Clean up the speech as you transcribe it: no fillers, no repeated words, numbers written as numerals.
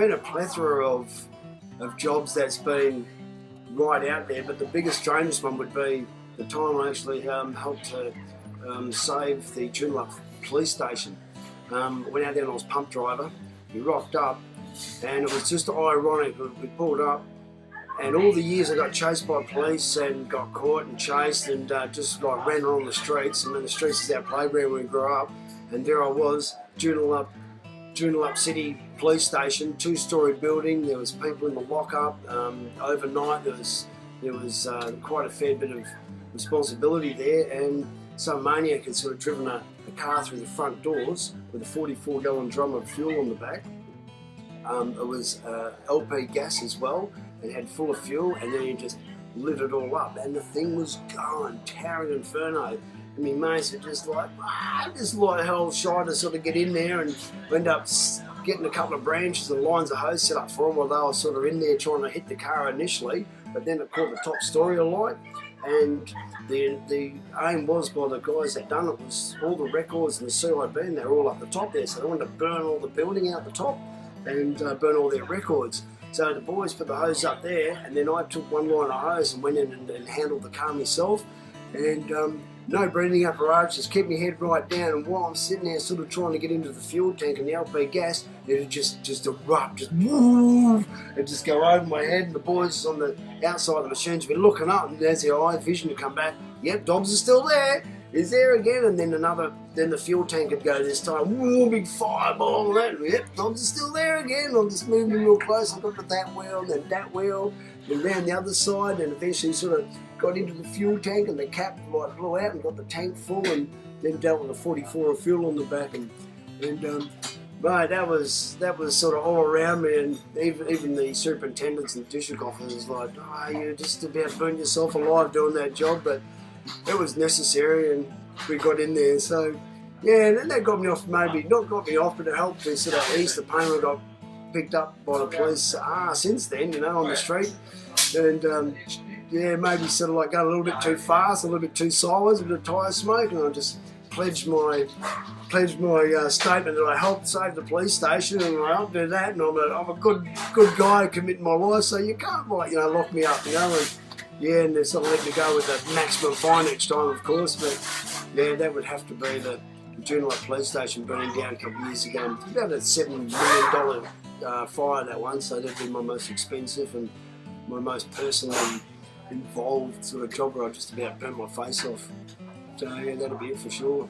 been a plethora of jobs that's been right out there, but the biggest, strangest one would be the time I actually helped to save the Joondalup police station. I went out there and I was pump driver. We rocked up, and it was just ironic. We pulled up, and all the years I got chased by police and got caught and chased and just like ran on the streets. And then the streets is our playground when we grew up. And there I was, Joondalup City Police Station, 2-story building. There was people in the lockup. Overnight there was quite a fair bit of responsibility there, and some maniac had sort of driven a car through the front doors with a 44-gallon drum of fuel on the back. It was LP gas as well, and had full of fuel, and then he just lit it all up, and the thing was going, towering inferno. And my mates were just like hell shy to sort of get in there, and end up getting a couple of branches and lines of hose set up for them while they were sort of in there trying to hit the car initially, but then it caught the top story of light. And the aim was by the guys that done it was all the records and the CIB, and they're all up the top there, so they wanted to burn all the building out the top and burn all their records. So the boys put the hose up there, and then I took one line of hose and went in and handled the car myself. And no breathing apparatus, just kept my head right down, and while I'm sitting there sort of trying to get into the fuel tank and the LP gas, it would just erupt, just woo, and just go over my head, and the boys on the outside of the machines would be looking up, and there's the eye vision to come back. Yep, Dobbs is still there. He's there again, and then then the fuel tank would go this time. Woo, big fireball, and that. Yep, Dobbs is still there again. I'm just moving real close. I got to that wheel, then that wheel, then round the other side, and eventually sort of got into the fuel tank, and the cap like blew out and got the tank full, and then dealt with a 44 of fuel on the back, and mate, that was sort of all around me, and even the superintendents and district officers like, oh, you just about burnt yourself alive doing that job, but it was necessary, and we got in there. So yeah, and then that got me off, maybe not got me off, but it helped to sort of ease the pain. I got picked up by the police since then, you know, on the street, and yeah, maybe sort of like going a little bit too fast, a little bit too sideways, a bit of tyre smoke, and I just pledged my statement that I helped save the police station, and I helped do that, and I'm a good guy committing my life, so you can't like, you know, lock me up, you know. And yeah, and they sort of let me go with the maximum fine each time, of course, but yeah, that would have to be the Joondalup police station burning down a couple of years ago. It's about a $7 million fire, that one, so that'd be my most expensive and my most personally involved sort of job where I just about burnt my face off. So yeah, that'll be it for sure.